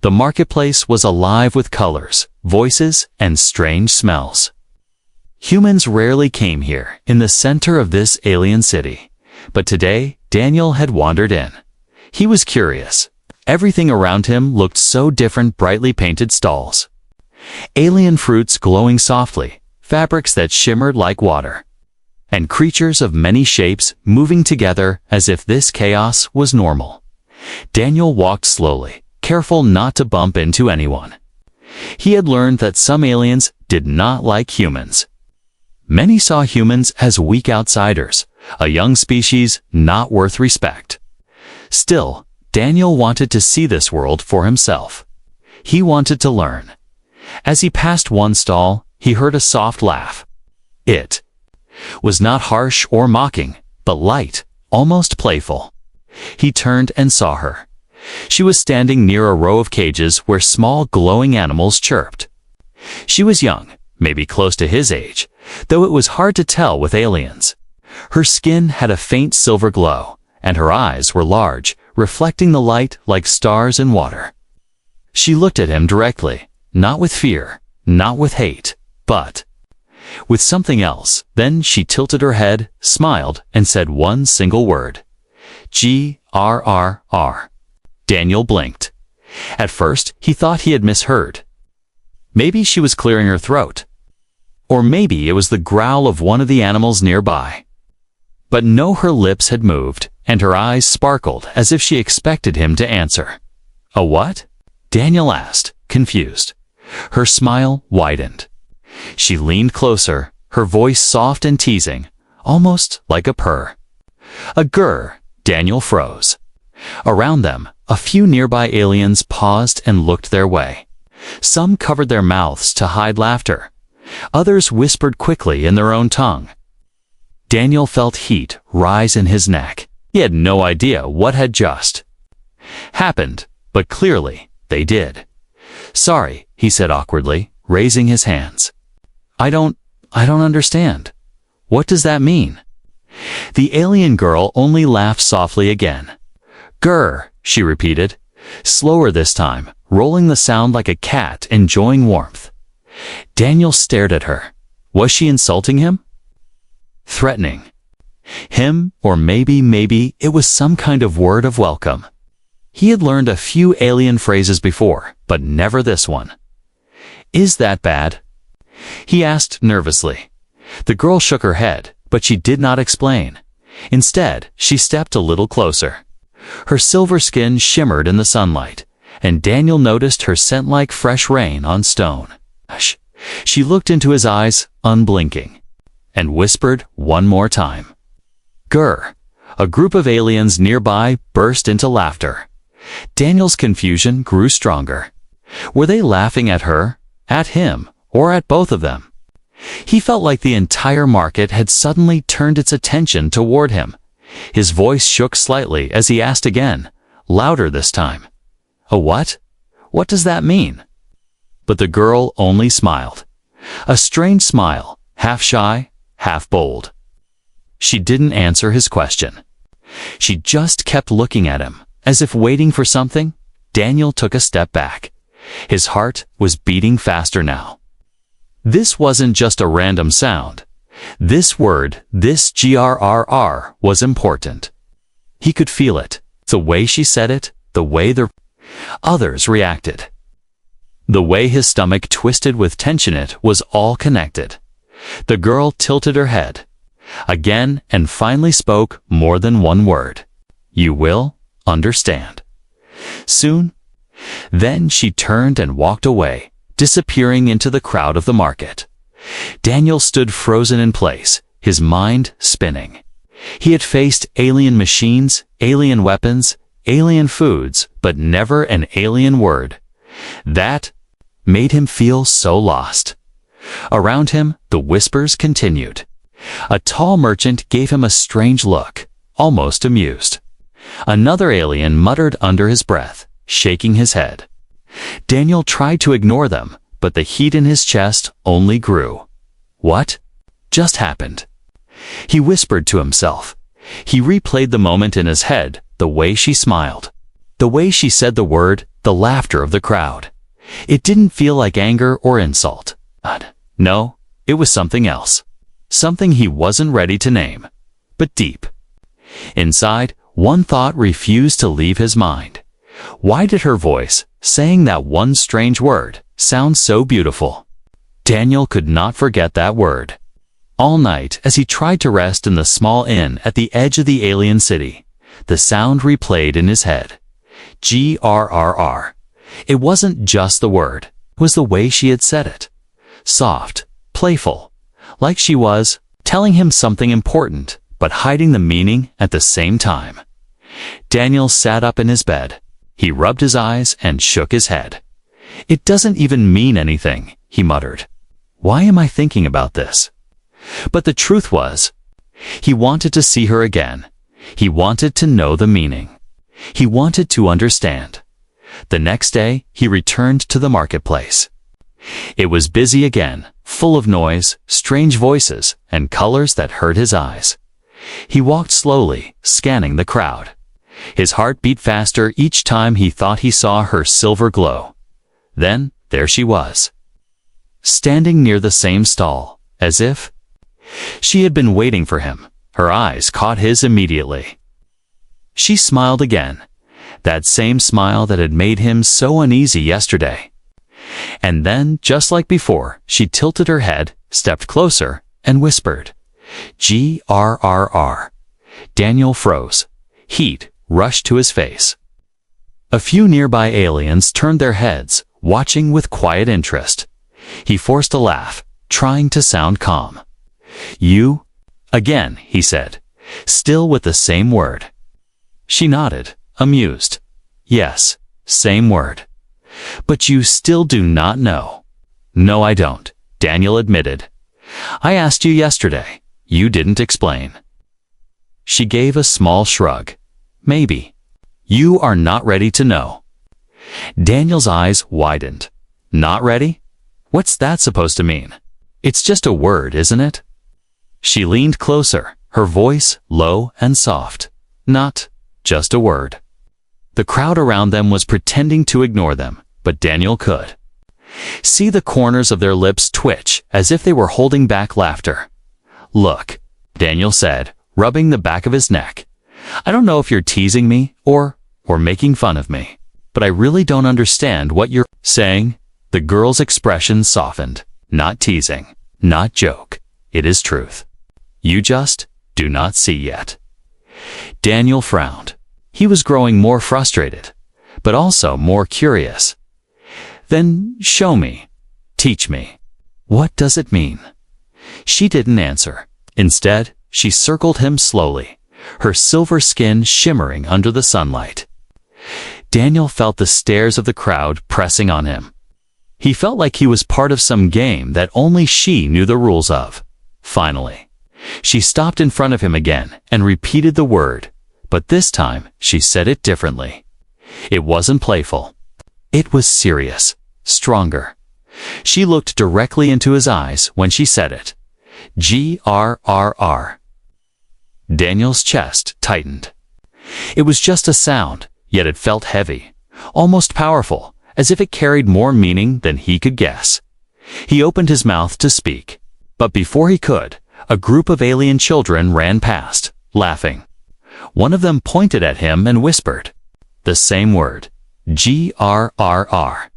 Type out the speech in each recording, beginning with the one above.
The marketplace was alive with colors, voices, and strange smells. Humans rarely came here, in the center of this alien city. But today, Daniel had wandered in. He was curious. Everything around him looked so different. Brightly painted stalls, alien fruits glowing softly, fabrics that shimmered like water, and creatures of many shapes moving together as if this chaos was normal. Daniel walked slowly, careful not to bump into anyone. He had learned that some aliens did not like humans. Many saw humans as weak outsiders, a young species not worth respect. Still, Daniel wanted to see this world for himself. He wanted to learn. As he passed one stall, he heard a soft laugh. It was not harsh or mocking, but light, almost playful. He turned and saw her. She was standing near a row of cages where small glowing animals chirped. She was young, maybe close to his age, though it was hard to tell with aliens. Her skin had a faint silver glow, and her eyes were large, reflecting the light like stars in water. She looked at him directly, not with fear, not with hate, but with something else. Then she tilted her head, smiled, and said one single word. Grrr. Daniel blinked. At first, he thought he had misheard. Maybe she was clearing her throat. Or maybe it was the growl of one of the animals nearby. But no, her lips had moved, and her eyes sparkled as if she expected him to answer. A what? Daniel asked, confused. Her smile widened. She leaned closer, her voice soft and teasing, almost like a purr. A grrr. Daniel froze. Around them, a few nearby aliens paused and looked their way. Some covered their mouths to hide laughter. Others whispered quickly in their own tongue. Daniel felt heat rise in his neck. He had no idea what had just happened, but clearly they did. Sorry, he said awkwardly, raising his hands. I don't understand. What does that mean? The alien girl only laughed softly again. Grrr, she repeated, slower this time, rolling the sound like a cat enjoying warmth. Daniel stared at her. Was she insulting him? Threatening him, or maybe it was some kind of word of welcome. He had learned a few alien phrases before, but never this one. Is that bad? He asked nervously. The girl shook her head, but she did not explain. Instead, she stepped a little closer. Her silver skin shimmered in the sunlight, and Daniel noticed her scent like fresh rain on stone. She looked into his eyes, unblinking, and whispered one more time. Grrr. A group of aliens nearby burst into laughter. Daniel's confusion grew stronger. Were they laughing at her, at him, or at both of them? He felt like the entire market had suddenly turned its attention toward him. His voice shook slightly as he asked again, louder this time. A what? What does that mean? But the girl only smiled. A strange smile, half shy, half bold. She didn't answer his question. She just kept looking at him, as if waiting for something. Daniel took a step back. His heart was beating faster now. This wasn't just a random sound. This word, this grrr, was important. He could feel it, the way she said it, the way the others reacted. The way his stomach twisted with tension, it was all connected. The girl tilted her head again and finally spoke more than one word. You will understand soon. Then she turned and walked away, disappearing into the crowd of the market. Daniel stood frozen in place, his mind spinning. He had faced alien machines, alien weapons, alien foods, but never an alien word. That made him feel so lost. Around him, the whispers continued. A tall merchant gave him a strange look, almost amused. Another alien muttered under his breath, shaking his head. Daniel tried to ignore them, but the heat in his chest only grew. What just happened? He whispered to himself. He replayed the moment in his head, the way she smiled. The way she said the word, the laughter of the crowd. It didn't feel like anger or insult. No, it was something else. Something he wasn't ready to name, but deep. Inside, one thought refused to leave his mind. Why did her voice, saying that one strange word, sound so beautiful? Daniel could not forget that word. All night, as he tried to rest in the small inn at the edge of the alien city, the sound replayed in his head. Grrr. It wasn't just the word, it was the way she had said it. Soft, playful, like she was telling him something important, but hiding the meaning at the same time. Daniel sat up in his bed. He rubbed his eyes and shook his head. It doesn't even mean anything, he muttered. Why am I thinking about this? But the truth was, he wanted to see her again. He wanted to know the meaning. He wanted to understand. The next day, he returned to the marketplace. It was busy again, full of noise, strange voices, and colors that hurt his eyes. He walked slowly, scanning the crowd. His heart beat faster each time he thought he saw her silver glow. Then, there she was, standing near the same stall, as if she had been waiting for him. Her eyes caught his immediately. She smiled again, that same smile that had made him so uneasy yesterday. And then, just like before, she tilted her head, stepped closer, and whispered, Grrr. Daniel froze. Heat rushed to his face. A few nearby aliens turned their heads, watching with quiet interest. He forced a laugh, trying to sound calm. You? Again, he said, still with the same word. She nodded, amused. Yes, same word. But you still do not know. No, I don't, Daniel admitted. I asked you yesterday. You didn't explain. She gave a small shrug. Maybe. You are not ready to know. Daniel's eyes widened. Not ready? What's that supposed to mean? It's just a word, isn't it? She leaned closer, her voice low and soft. Not just a word. The crowd around them was pretending to ignore them, but Daniel could see the corners of their lips twitch as if they were holding back laughter. Look, Daniel said, rubbing the back of his neck. I don't know if you're teasing me or making fun of me, but I really don't understand what you're saying. The girl's expression softened. Not teasing, not joke. It is truth. You just do not see yet. Daniel frowned. He was growing more frustrated, but also more curious. Then show me. Teach me. What does it mean? She didn't answer. Instead, she circled him slowly, her silver skin shimmering under the sunlight. Daniel felt the stares of the crowd pressing on him. He felt like he was part of some game that only she knew the rules of. Finally, she stopped in front of him again and repeated the word, but this time she said it differently. It wasn't playful. It was serious, stronger. She looked directly into his eyes when she said it. Grrr. Daniel's chest tightened. It was just a sound, yet it felt heavy, almost powerful, as if it carried more meaning than he could guess. He opened his mouth to speak, but before he could, a group of alien children ran past, laughing. One of them pointed at him and whispered the same word, Grrr.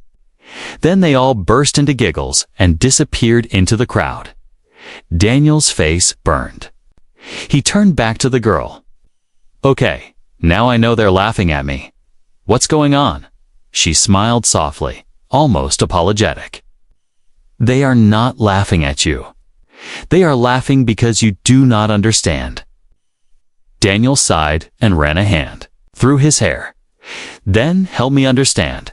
Then they all burst into giggles and disappeared into the crowd. Daniel's face burned. He turned back to the girl. Okay, now I know they're laughing at me. What's going on? She smiled softly, almost apologetic. They are not laughing at you. They are laughing because you do not understand. Daniel sighed and ran a hand through his hair. Then help me understand.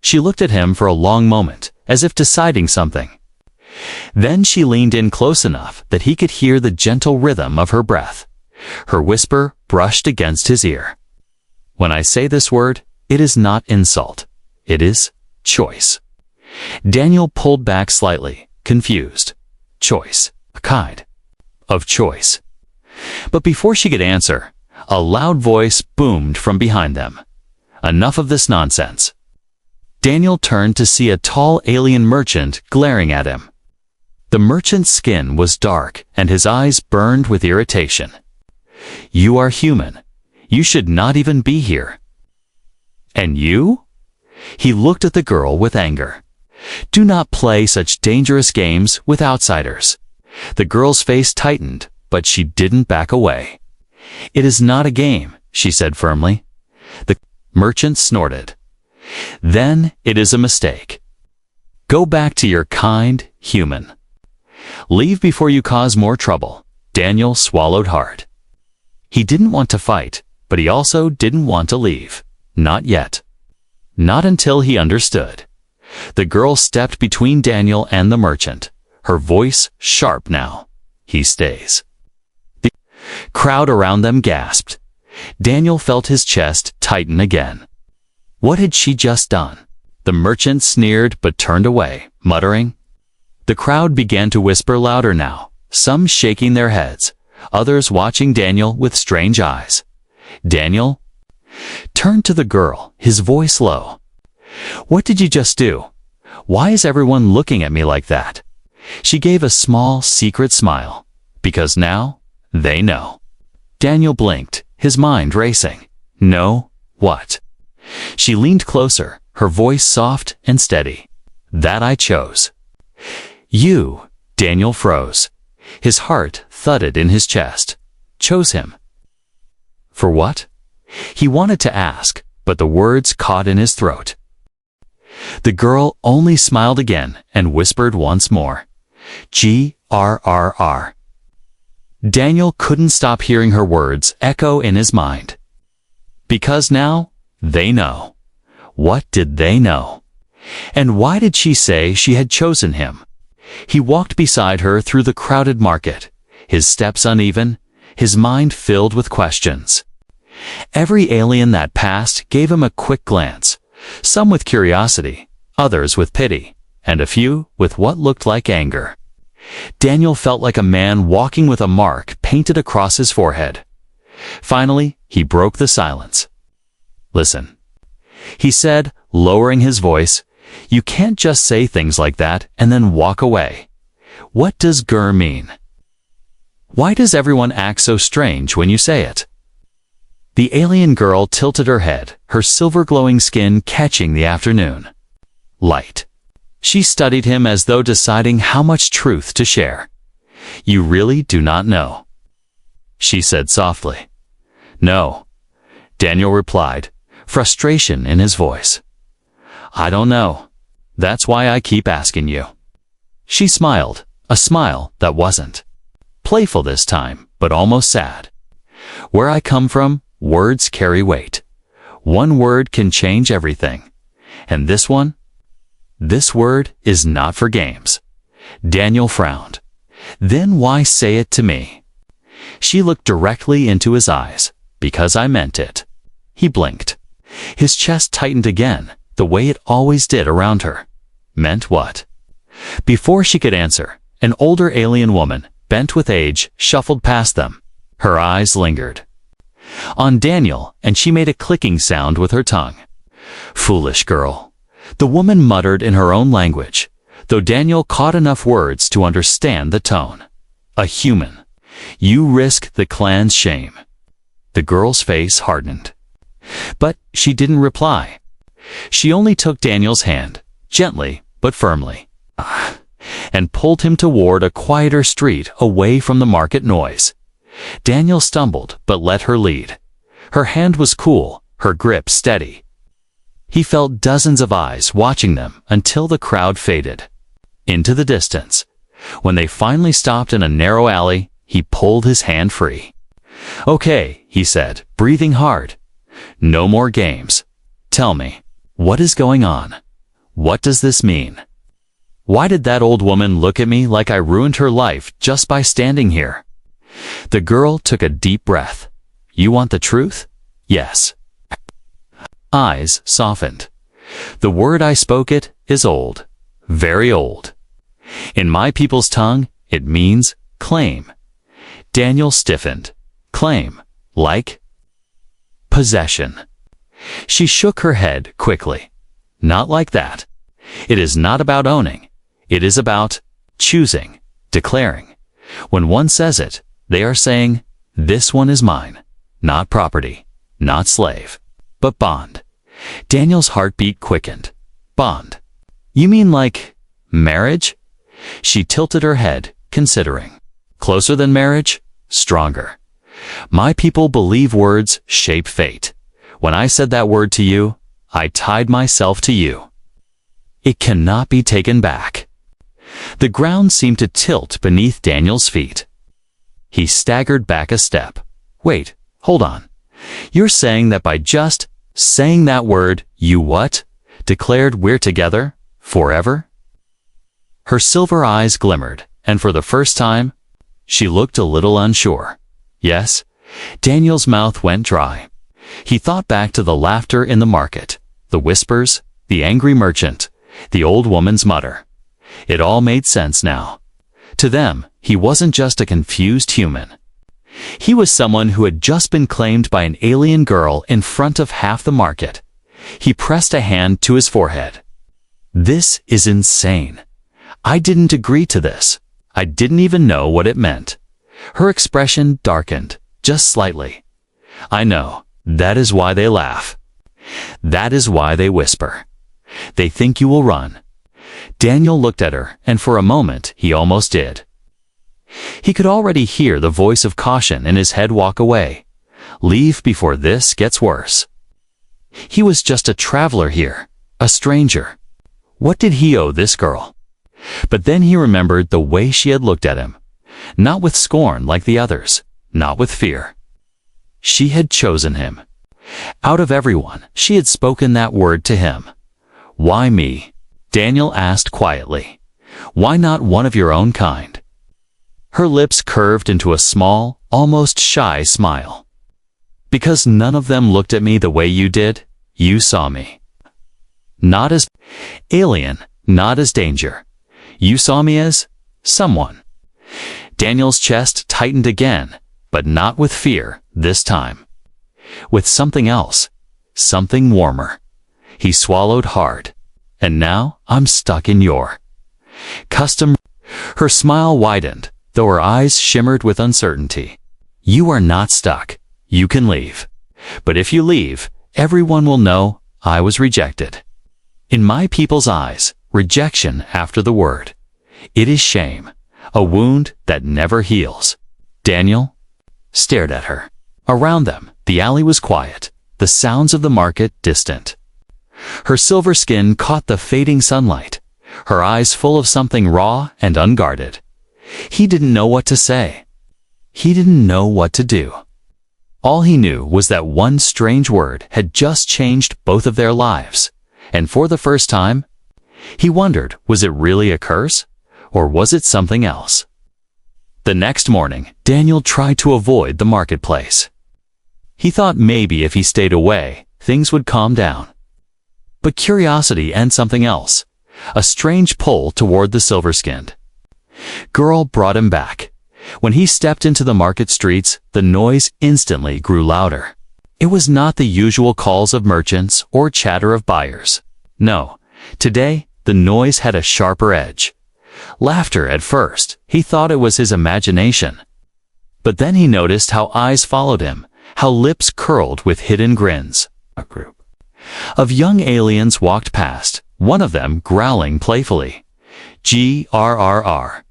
She looked at him for a long moment, as if deciding something. Then she leaned in close enough that he could hear the gentle rhythm of her breath. Her whisper brushed against his ear. When I say this word, it is not insult. It is choice. Daniel pulled back slightly, confused. Choice, a kind of choice. But before she could answer, a loud voice boomed from behind them. Enough of this nonsense. Daniel turned to see a tall alien merchant glaring at him. The merchant's skin was dark and his eyes burned with irritation. You are human. You should not even be here. And you? He looked at the girl with anger. Do not play such dangerous games with outsiders. The girl's face tightened, but she didn't back away. It is not a game, she said firmly. The merchant snorted. Then it is a mistake. Go back to your kind human. Leave before you cause more trouble. Daniel swallowed hard. He didn't want to fight, but he also didn't want to leave. Not yet. Not until he understood. The girl stepped between Daniel and the merchant, her voice sharp now. He stays. The crowd around them gasped. Daniel felt his chest tighten again. What had she just done? The merchant sneered but turned away, muttering. The crowd began to whisper louder now, some shaking their heads, others watching Daniel with strange eyes. Daniel turned to the girl, his voice low. What did you just do? Why is everyone looking at me like that? She gave a small, secret smile. Because now, they know. Daniel blinked, his mind racing. No, what? She leaned closer, her voice soft and steady. That I chose. You, Daniel froze. His heart thudded in his chest. Chose him. For what? He wanted to ask, but the words caught in his throat. The girl only smiled again and whispered once more. Grrr. Daniel couldn't stop hearing her words echo in his mind. Because now, they know. What did they know? And why did she say she had chosen him? He walked beside her through the crowded market, his steps uneven, his mind filled with questions. Every alien that passed gave him a quick glance, some with curiosity, others with pity, and a few with what looked like anger. Daniel felt like a man walking with a mark painted across his forehead. Finally, he broke the silence. Listen, he said, lowering his voice, you can't just say things like that and then walk away. What does grrr mean? Why does everyone act so strange when you say it? The alien girl tilted her head, her silver-glowing skin catching the afternoon light. She studied him as though deciding how much truth to share. You really do not know, she said softly. No, Daniel replied, frustration in his voice. I don't know. That's why I keep asking you. She smiled, a smile that wasn't playful this time, but almost sad. Where I come from, words carry weight. One word can change everything. And this one? This word is not for games. Daniel frowned. Then why say it to me? She looked directly into his eyes. Because I meant it. He blinked. His chest tightened again, the way it always did around her. Meant what? Before she could answer, an older alien woman, bent with age, shuffled past them. Her eyes lingered on Daniel, and she made a clicking sound with her tongue. Foolish girl. The woman muttered in her own language, though Daniel caught enough words to understand the tone. A human. You risk the clan's shame. The girl's face hardened. But she didn't reply. She only took Daniel's hand, gently but firmly, and pulled him toward a quieter street away from the market noise. Daniel stumbled but let her lead. Her hand was cool, her grip steady. He felt dozens of eyes watching them until the crowd faded into the distance. When they finally stopped in a narrow alley, he pulled his hand free. Okay, he said, breathing hard. No more games. Tell me, what is going on? What does this mean? Why did that old woman look at me like I ruined her life just by standing here? The girl took a deep breath. You want the truth? Yes. Eyes softened. The word I spoke it is old. Very old. In my people's tongue, it means claim. Daniel stiffened. Claim. Like possession. She shook her head quickly. Not like that. It is not about owning. It is about choosing, declaring. When one says it, they are saying, this one is mine. Not property, not slave, but bond. Daniel's heartbeat quickened. Bond. You mean like marriage? She tilted her head, considering. Closer than marriage? Stronger. My people believe words shape fate. When I said that word to you, I tied myself to you. It cannot be taken back. The ground seemed to tilt beneath Daniel's feet. He staggered back a step. Wait, hold on. You're saying that by just saying that word, you what? Declared we're together? Forever? Her silver eyes glimmered, and for the first time, she looked a little unsure. Yes, Daniel's mouth went dry. He thought back to the laughter in the market, the whispers, the angry merchant, the old woman's mutter. It all made sense now. To them, he wasn't just a confused human. He was someone who had just been claimed by an alien girl in front of half the market. He pressed a hand to his forehead. This is insane. I didn't agree to this. I didn't even know what it meant. Her expression darkened, just slightly. I know. That is why they laugh. That is why they whisper. They think you will run. Daniel looked at her, and for a moment he almost did. He could already hear the voice of caution in his head walk away. Leave before this gets worse. He was just a traveler here, a stranger. What did he owe this girl? But then he remembered the way she had looked at him. Not with scorn like the others, not with fear. She had chosen him. Out of everyone, she had spoken that word to him. Why me? Daniel asked quietly. Why not one of your own kind? Her lips curved into a small, almost shy smile. Because none of them looked at me the way you did, you saw me. Not as alien, not as danger. You saw me as someone. Daniel's chest tightened again, but not with fear this time. With something else, something warmer. He swallowed hard. And now I'm stuck in your custom. Her smile widened, though her eyes shimmered with uncertainty. You are not stuck. You can leave. But if you leave, everyone will know I was rejected. In my people's eyes, rejection after the word. It is shame, a wound that never heals. Daniel stared at her. Around them, the alley was quiet, the sounds of the market distant. Her silver skin caught the fading sunlight, her eyes full of something raw and unguarded. He didn't know what to say. He didn't know what to do. All he knew was that one strange word had just changed both of their lives, and for the first time, he wondered, was it really a curse, or was it something else? The next morning, Daniel tried to avoid the marketplace. He thought maybe if he stayed away, things would calm down. But curiosity and something else, a strange pull toward the silver-skinned girl brought him back. When he stepped into the market streets, the noise instantly grew louder. It was not the usual calls of merchants or chatter of buyers. No, today the noise had a sharper edge. Laughter at first, he thought it was his imagination. But then he noticed how eyes followed him, how lips curled with hidden grins. A group of young aliens walked past, one of them growling playfully. Grrr.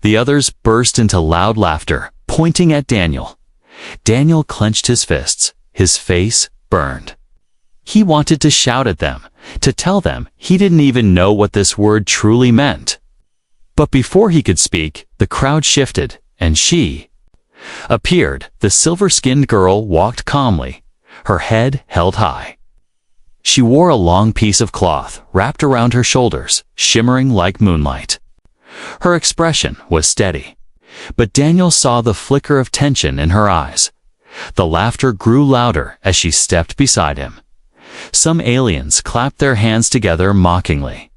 The others burst into loud laughter, pointing at Daniel. Daniel clenched his fists, his face burned. He wanted to shout at them, to tell them he didn't even know what this word truly meant. But before he could speak, the crowd shifted, and she appeared. The silver-skinned girl walked calmly, her head held high. She wore a long piece of cloth wrapped around her shoulders, shimmering like moonlight. Her expression was steady, but Daniel saw the flicker of tension in her eyes. The laughter grew louder as she stepped beside him. Some aliens clapped their hands together mockingly.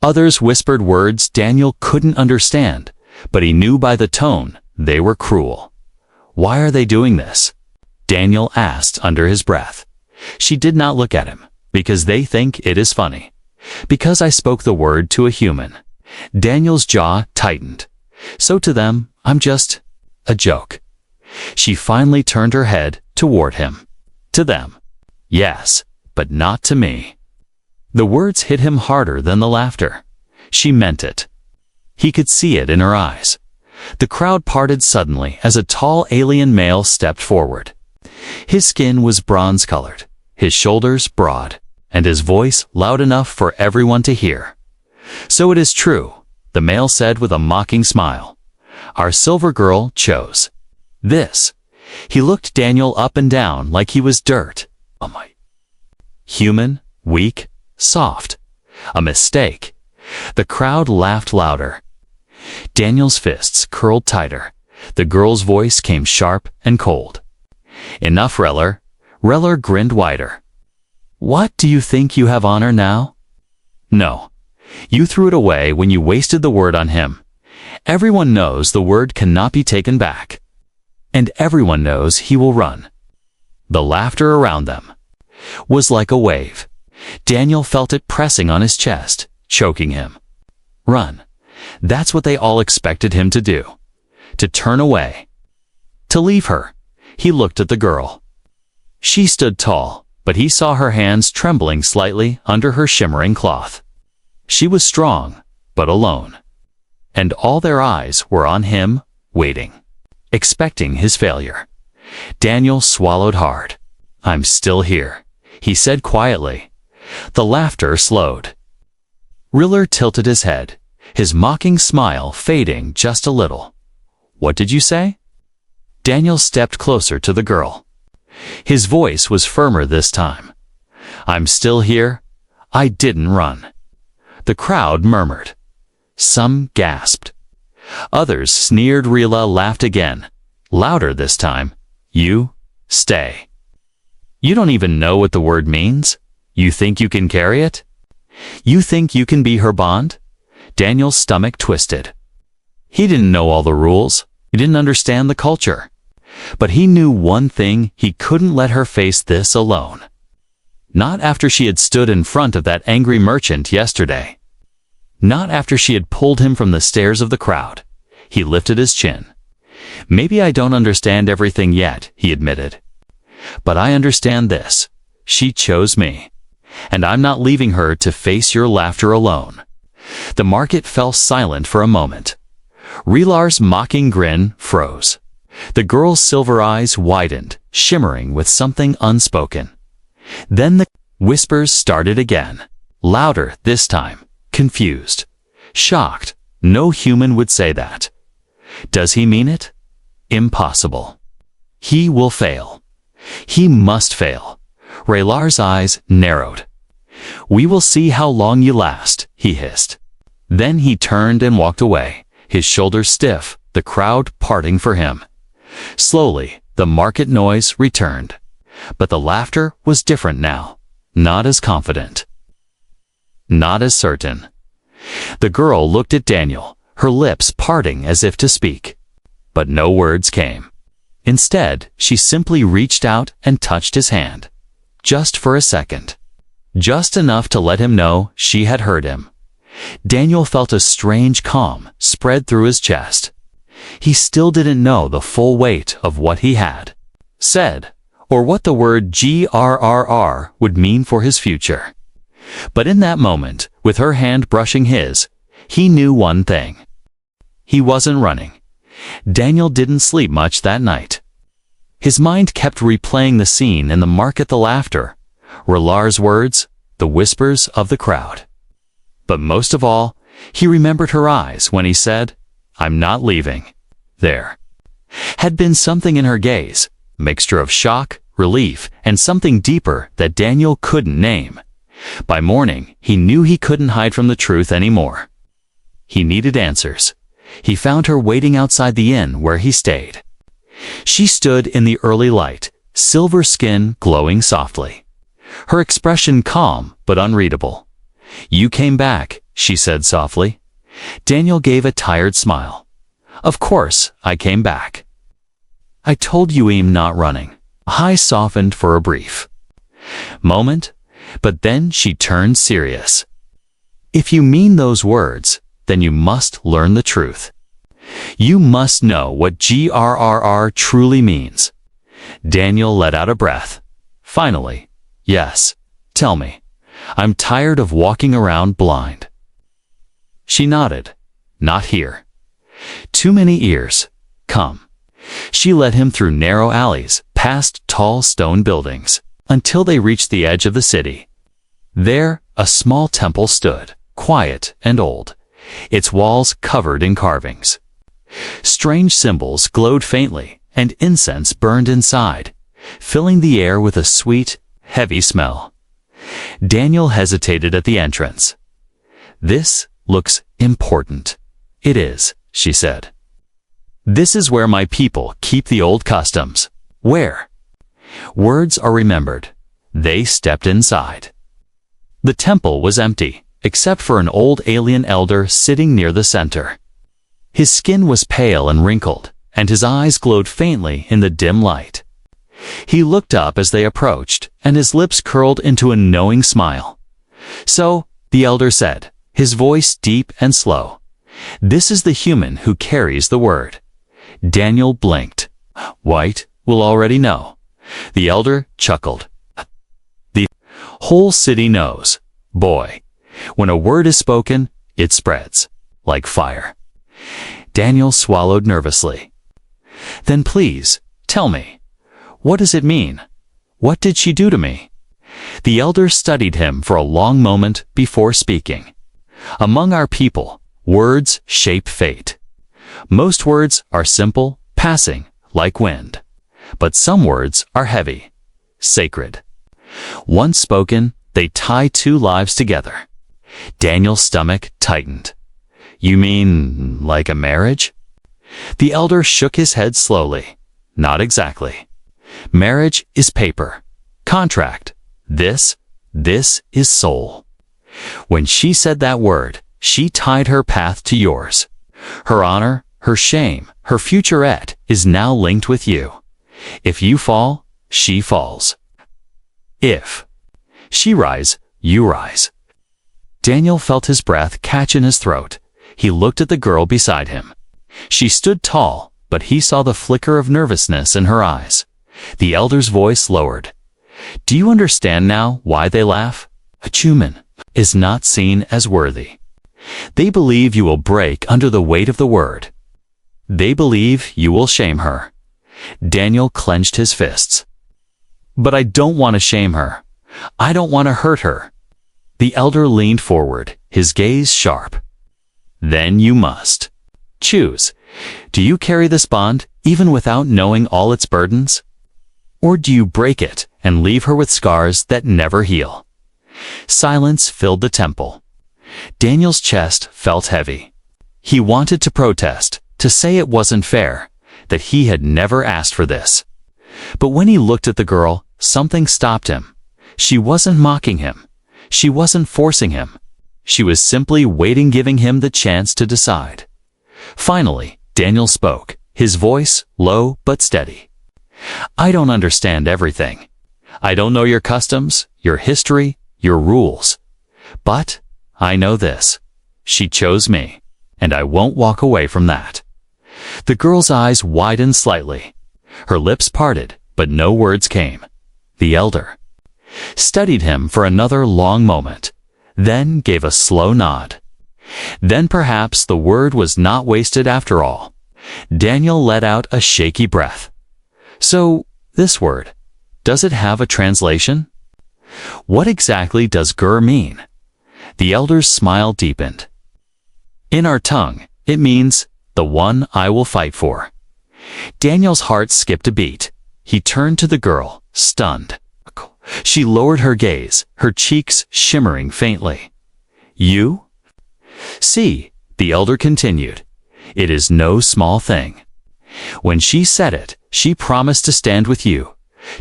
Others whispered words Daniel couldn't understand, but he knew by the tone they were cruel. Why are they doing this? Daniel asked under his breath. She did not look at him, because they think it is funny. Because I spoke the word to a human. Daniel's jaw tightened. So to them, I'm just a joke. She finally turned her head toward him. To them. Yes, but not to me. The words hit him harder than the laughter. She meant it. He could see it in her eyes. The crowd parted suddenly as a tall alien male stepped forward. His skin was bronze-colored, his shoulders broad, and his voice loud enough for everyone to hear. So it is true, the male said with a mocking smile. Our silver girl chose this. He looked Daniel up and down like he was dirt. Oh my. Human, weak, soft. A mistake. The crowd laughed louder. Daniel's fists curled tighter. The girl's voice came sharp and cold. Enough, Reller. Reller grinned wider. What do you think you have on her now? No. You threw it away when you wasted the word on him. Everyone knows the word cannot be taken back. And everyone knows he will run. The laughter around them was like a wave. Daniel felt it pressing on his chest, choking him. Run. That's what they all expected him to do. To turn away. To leave her. He looked at the girl. She stood tall, but he saw her hands trembling slightly under her shimmering cloth. She was strong, but alone. And all their eyes were on him, waiting, expecting his failure. Daniel swallowed hard. I'm still here, he said quietly. The laughter slowed. Riller tilted his head, his mocking smile fading just a little. What did you say? Daniel stepped closer to the girl. His voice was firmer this time. I'm still here. I didn't run. The crowd murmured. Some gasped. Others sneered. Rilla laughed again, louder this time. You stay. You don't even know what the word means? You think you can carry it? You think you can be her bond? Daniel's stomach twisted. He didn't know all the rules. He didn't understand the culture. But he knew one thing: he couldn't let her face this alone. Not after she had stood in front of that angry merchant yesterday. Not after she had pulled him from the stares of the crowd. He lifted his chin. Maybe I don't understand everything yet, he admitted. But I understand this. She chose me. And I'm not leaving her to face your laughter alone. The market fell silent for a moment. Relar's mocking grin froze. The girl's silver eyes widened, shimmering with something unspoken. Then the whispers started again, louder this time, confused, shocked. No human would say that. Does he mean it? Impossible. He will fail. He must fail. Relar's eyes narrowed. We will see how long you last, he hissed. Then he turned and walked away, his shoulders stiff, the crowd parting for him. Slowly, the market noise returned. But the laughter was different now, not as confident, not as certain. The girl looked at Daniel, her lips parting as if to speak. But no words came. Instead, she simply reached out and touched his hand. Just for a second. Just enough to let him know she had heard him. Daniel felt a strange calm spread through his chest. He still didn't know the full weight of what he had said, or what the word grrr would mean for his future. But in that moment, with her hand brushing his, he knew one thing. He wasn't running. Daniel didn't sleep much that night. His mind kept replaying the scene in the market, the laughter, Relar's words, the whispers of the crowd. But most of all, he remembered her eyes when he said, I'm not leaving. There had been something in her gaze, a mixture of shock, relief, and something deeper that Daniel couldn't name. By morning, he knew he couldn't hide from the truth anymore. He needed answers. He found her waiting outside the inn where he stayed. She stood in the early light, silver skin glowing softly. Her expression calm but unreadable. You came back, she said softly. Daniel gave a tired smile. Of course, I came back. I told you I'm not running. High softened for a brief. Moment, but then she turned serious. If you mean those words, then you must learn the truth. You must know what GRRR truly means. Daniel let out a breath. Finally, yes, tell me. I'm tired of walking around blind. She nodded. Not here. Too many ears. Come. She led him through narrow alleys, past tall stone buildings, until they reached the edge of the city. There, a small temple stood, quiet and old, its walls covered in carvings. Strange symbols glowed faintly, and incense burned inside, filling the air with a sweet, heavy smell. Daniel hesitated at the entrance. This looks important. It is, she said. This is where my people keep the old customs. Where? Words are remembered. They stepped inside. The temple was empty, except for an old alien elder sitting near the center. His skin was pale and wrinkled, and his eyes glowed faintly in the dim light. He looked up as they approached, and his lips curled into a knowing smile. So, the elder said, his voice deep and slow, "This is the human who carries the word." Daniel blinked. White will already know. The elder chuckled. The whole city knows. Boy, when a word is spoken, it spreads like fire. Daniel swallowed nervously. Then please, tell me, what does it mean? What did she do to me? The elder studied him for a long moment before speaking. Among our people, words shape fate. Most words are simple, passing, like wind. But some words are heavy, sacred. Once spoken, they tie two lives together. Daniel's stomach tightened. You mean like a marriage? The elder shook his head slowly. Not exactly. Marriage is paper, contract. This is soul. When she said that word, she tied her path to yours. Her honor, her shame, her futurette is now linked with you. If you fall, she falls. If she rise, you rise. Daniel felt his breath catch in his throat. He looked at the girl beside him. She stood tall, but he saw the flicker of nervousness in her eyes. The elder's voice lowered. Do you understand now why they laugh? A human is not seen as worthy. They believe you will break under the weight of the word. They believe you will shame her. Daniel clenched his fists. But I don't want to shame her. I don't want to hurt her. The elder leaned forward, his gaze sharp. Then you must. Choose. Do you carry this bond even without knowing all its burdens? Or do you break it and leave her with scars that never heal? Silence filled the temple. Daniel's chest felt heavy. He wanted to protest, to say it wasn't fair, that he had never asked for this. But when he looked at the girl, something stopped him. She wasn't mocking him. She wasn't forcing him. She was simply waiting, giving him the chance to decide. Finally, Daniel spoke, his voice low but steady. I don't understand everything. I don't know your customs, your history, your rules. But I know this. She chose me, and I won't walk away from that. The girl's eyes widened slightly. Her lips parted, but no words came. The elder studied him for another long moment, then gave a slow nod. Then perhaps the word was not wasted after all. Daniel let out a shaky breath. So, this word, does it have a translation? What exactly does Grrr mean? The elder's smile deepened. In our tongue, it means, the one I will fight for. Daniel's heart skipped a beat. He turned to the girl, stunned. She lowered her gaze, her cheeks shimmering faintly. You? See, the elder continued, it is no small thing. When she said it, she promised to stand with you,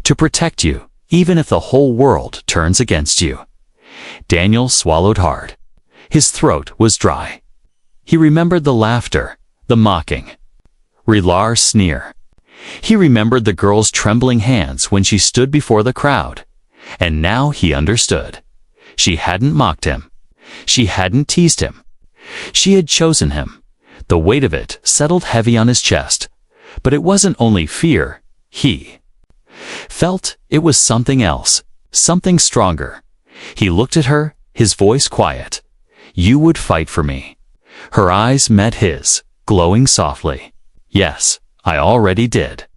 to protect you, even if the whole world turns against you. Daniel swallowed hard. His throat was dry. He remembered the laughter, the mocking, Rilar's sneer. He remembered the girl's trembling hands when she stood before the crowd. And now he understood. She hadn't mocked him. She hadn't teased him. She had chosen him. The weight of it settled heavy on his chest. But it wasn't only fear. He felt it was something else, something stronger. He looked at her, his voice quiet. You would fight for me. Her eyes met his, glowing softly. Yes, I already did.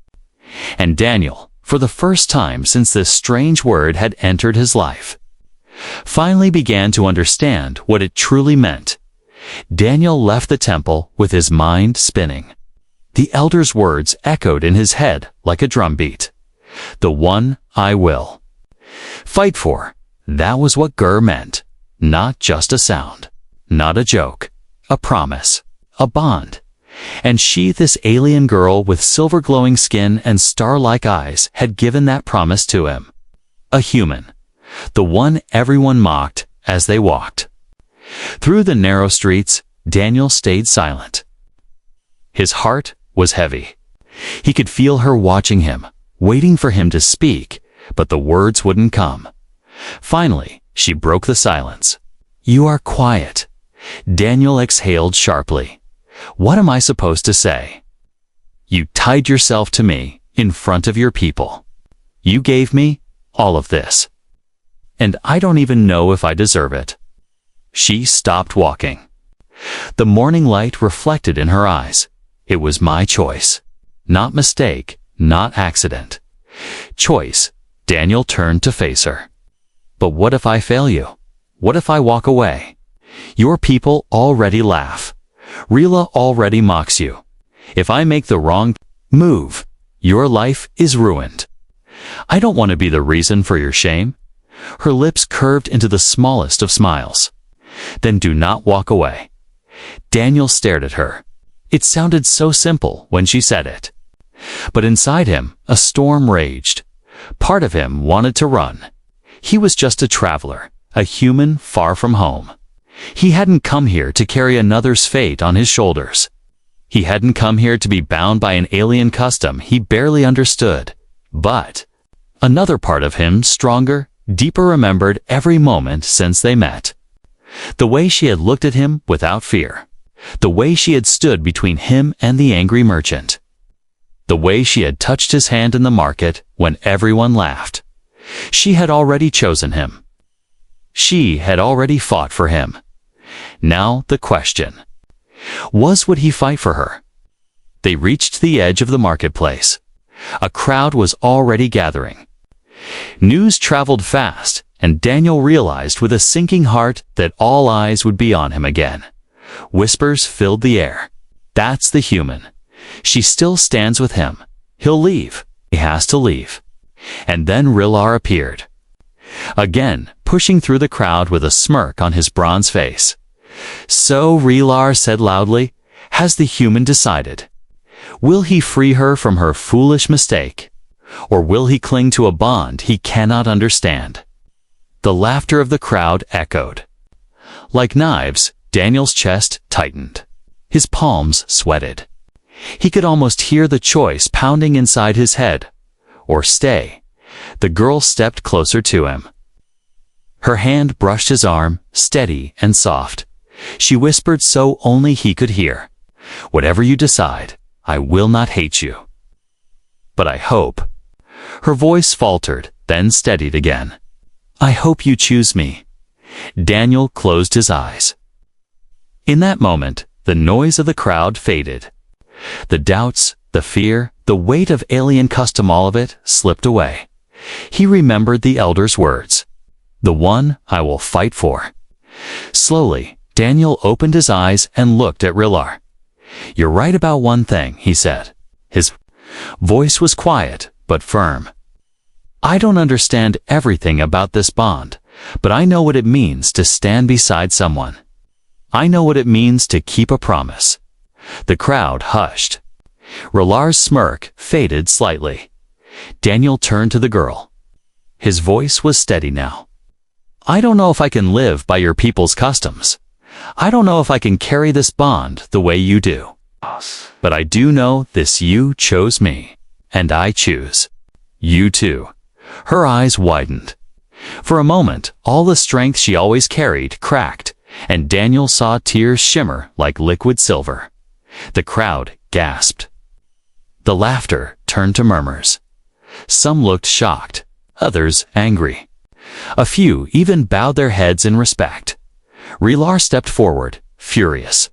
And Daniel, for the first time since this strange word had entered his life, finally began to understand what it truly meant. Daniel left the temple with his mind spinning. The elder's words echoed in his head like a drumbeat. The one I will fight for. That was what Grrr meant. Not just a sound. Not a joke. A promise. A bond. And she, this alien girl with silver-glowing skin and star-like eyes, had given that promise to him. A human. The one everyone mocked as they walked. Through the narrow streets, Daniel stayed silent. His heart was heavy. He could feel her watching him, waiting for him to speak, but the words wouldn't come. Finally, she broke the silence. You are quiet. Daniel exhaled sharply. What am I supposed to say? You tied yourself to me in front of your people. You gave me all of this. And I don't even know if I deserve it. She stopped walking. The morning light reflected in her eyes. It was my choice. Not mistake, not accident. Choice. Daniel turned to face her. But what if I fail you? What if I walk away? Your people already laugh. Rila already mocks you. If I make the wrong move, your life is ruined. I don't want to be the reason for your shame. Her lips curved into the smallest of smiles. Then do not walk away. Daniel stared at her. It sounded so simple when she said it. But inside him, a storm raged. Part of him wanted to run. He was just a traveler, a human far from home. He hadn't come here to carry another's fate on his shoulders. He hadn't come here to be bound by an alien custom he barely understood. But another part of him, stronger, deeper, remembered every moment since they met. The way she had looked at him without fear. The way she had stood between him and the angry merchant. The way she had touched his hand in the market when everyone laughed. She had already chosen him. She had already fought for him. Now the question would he fight for her? They reached the edge of the marketplace. A crowd was already gathering. News traveled fast, and Daniel realized with a sinking heart that all eyes would be on him again. Whispers filled the air. That's the human. She still stands with him. He'll leave. He has to leave. And then Rilar appeared. Again, pushing through the crowd with a smirk on his bronze face. So Rilar said loudly, has the human decided? Will he free her from her foolish mistake? Or will he cling to a bond he cannot understand? The laughter of the crowd echoed. Like knives, Daniel's chest tightened. His palms sweated. He could almost hear the choice pounding inside his head. Or stay. The girl stepped closer to him. Her hand brushed his arm, steady and soft. She whispered so only he could hear. Whatever you decide, I will not hate you. But I hope. Her voice faltered, then steadied again. I hope you choose me. Daniel closed his eyes. In that moment, the noise of the crowd faded. The doubts, the fear, the weight of alien custom, all of it slipped away. He remembered the elder's words. The one I will fight for. Slowly, Daniel opened his eyes and looked at Rilar. You're right about one thing, he said. His voice was quiet, but firm. I don't understand everything about this bond, but I know what it means to stand beside someone. I know what it means to keep a promise. The crowd hushed. Rilar's smirk faded slightly. Daniel turned to the girl. His voice was steady now. I don't know if I can live by your people's customs. I don't know if I can carry this bond the way you do. But I do know this: you chose me, and I choose you too. Her eyes widened. For a moment, all the strength she always carried cracked, and Daniel saw tears shimmer like liquid silver. The crowd gasped. The laughter turned to murmurs. Some looked shocked, others angry. A few even bowed their heads in respect. Relar stepped forward, furious.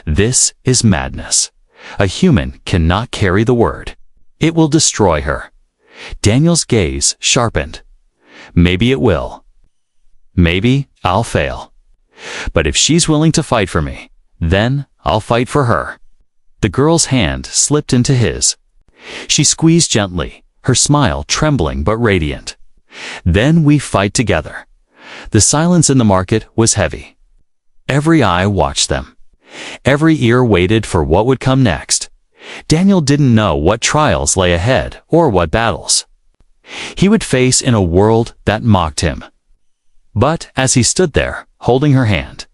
This is madness. A human cannot carry the word. It will destroy her. Daniel's gaze sharpened. Maybe it will. Maybe I'll fail. But if she's willing to fight for me, then I'll fight for her. The girl's hand slipped into his. She squeezed gently, her smile trembling but radiant. Then we fight together. The silence in the market was heavy. Every eye watched them. Every ear waited for what would come next. Daniel didn't know what trials lay ahead or what battles he would face in a world that mocked him. But as he stood there, holding her hand,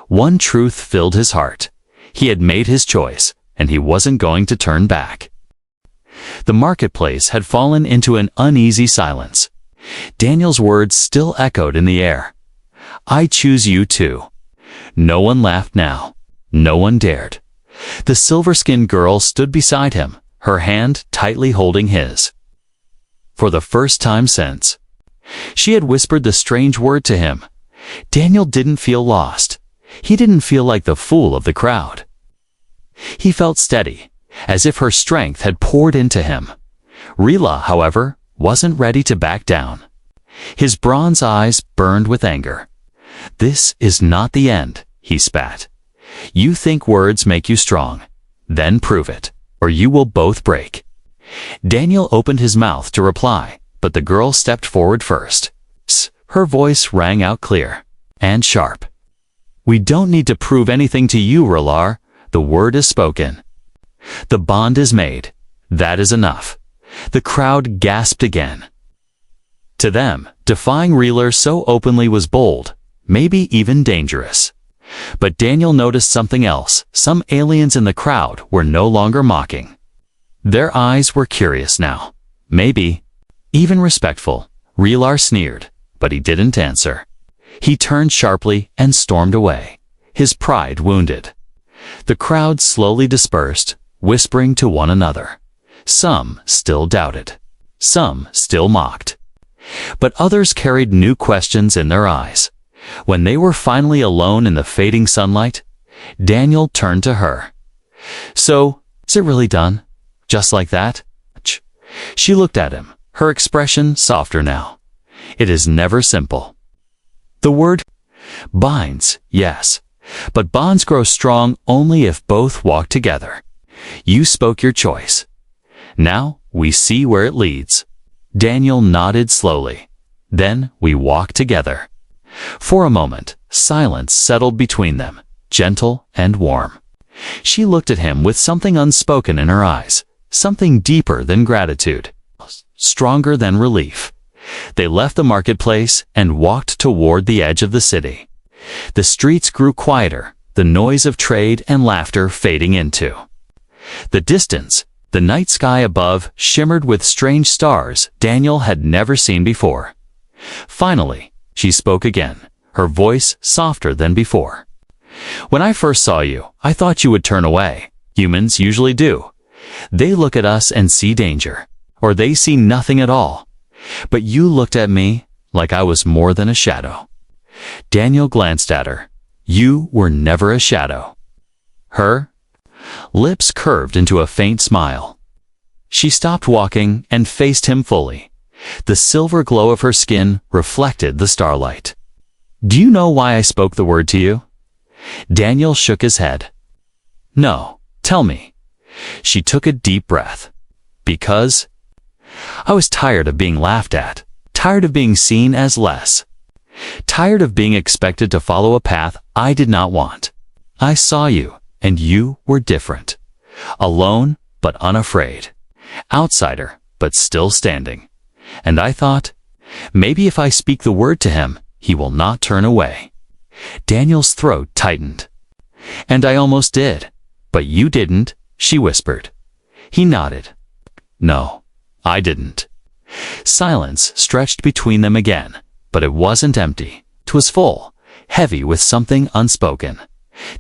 one truth filled his heart. He had made his choice, and he wasn't going to turn back. The marketplace had fallen into an uneasy silence. Daniel's words still echoed in the air. I choose you too. No one laughed now. No one dared. The silver-skinned girl stood beside him, her hand tightly holding his. For the first time since, she had whispered the strange word to him. Daniel didn't feel lost. He didn't feel like the fool of the crowd. He felt steady, as if her strength had poured into him. Rila, however, wasn't ready to back down. His bronze eyes burned with anger. This is not the end, he spat. You think words make you strong. Then prove it, or you will both break. Daniel opened his mouth to reply, but the girl stepped forward first. Her voice rang out clear and sharp. We don't need to prove anything to you, Relar. The word is spoken. The bond is made. That is enough. The crowd gasped again. To them, defying Relar so openly was bold, maybe even dangerous. But Daniel noticed something else. Some aliens in the crowd were no longer mocking. Their eyes were curious now. Maybe even respectful. Relar sneered, but he didn't answer. He turned sharply and stormed away, his pride wounded. The crowd slowly dispersed, whispering to one another. Some still doubted. Some still mocked. But others carried new questions in their eyes. When they were finally alone in the fading sunlight, Daniel turned to her. So, is it really done? Just like that? She looked at him, her expression softer now. It is never simple. The word binds, yes, but bonds grow strong only if both walk together. You spoke your choice. Now we see where it leads. Daniel nodded slowly. Then we walked together. For a moment, silence settled between them, gentle and warm. She looked at him with something unspoken in her eyes, something deeper than gratitude, stronger than relief. They left the marketplace and walked toward the edge of the city. The streets grew quieter, the noise of trade and laughter fading into the distance. The night sky above shimmered with strange stars Daniel had never seen before. Finally, she spoke again, her voice softer than before. When I first saw you, I thought you would turn away. Humans usually do. They look at us and see danger, or they see nothing at all. But you looked at me like I was more than a shadow. Daniel glanced at her. You were never a shadow. Her lips curved into a faint smile. She stopped walking and faced him fully. The silver glow of her skin reflected the starlight. Do you know why I spoke the word to you? Daniel shook his head. No, tell me. She took a deep breath. Because I was tired of being laughed at, tired of being seen as less, tired of being expected to follow a path I did not want. I saw you, and you were different. Alone, but unafraid. Outsider, but still standing. And I thought, maybe if I speak the word to him, he will not turn away. Daniel's throat tightened. And I almost did. But you didn't, she whispered. He nodded. No, I didn't. Silence stretched between them again, But it wasn't empty. 'Twas full, heavy with something unspoken.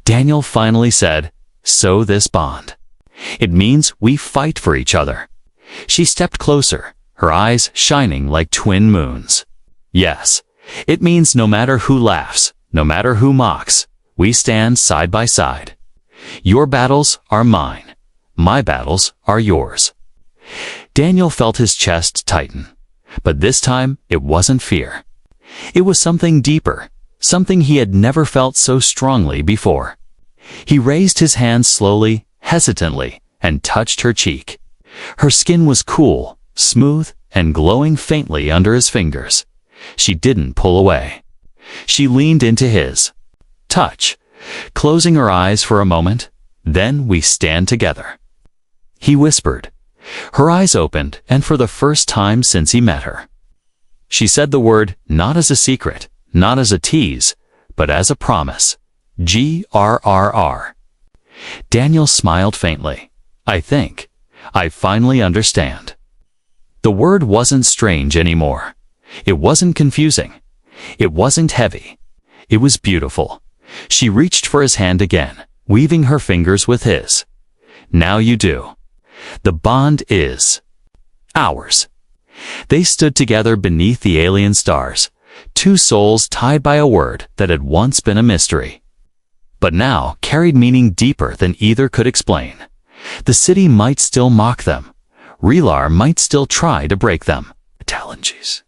Daniel finally said, "So this bond. It means we fight for each other." She stepped closer, her eyes shining like twin moons. "Yes, it means no matter who laughs, no matter who mocks, we stand side by side. Your battles are mine. My battles are yours." Daniel felt his chest tighten. But this time, it wasn't fear. It was something deeper, something he had never felt so strongly before. He raised his hand slowly, hesitantly, and touched her cheek. Her skin was cool, smooth, and glowing faintly under his fingers. She didn't pull away. She leaned into his touch, closing her eyes for a moment. "Then we stand together," he whispered. Her eyes opened, and for the first time since he met her. She said the word not as a secret, not as a tease, but as a promise. Grrr. Daniel smiled faintly. I finally understand." The word wasn't strange anymore. It wasn't confusing. It wasn't heavy. It was beautiful. She reached for his hand again, weaving her fingers with his. "Now you do. The bond is ours." They stood together beneath the alien stars, two souls tied by a word that had once been a mystery, but now carried meaning deeper than either could explain. The city might still mock them. Relar might still try to break them. Challenges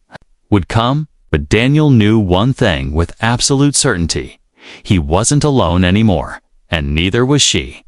would come, but Daniel knew one thing with absolute certainty. He wasn't alone anymore, and neither was she.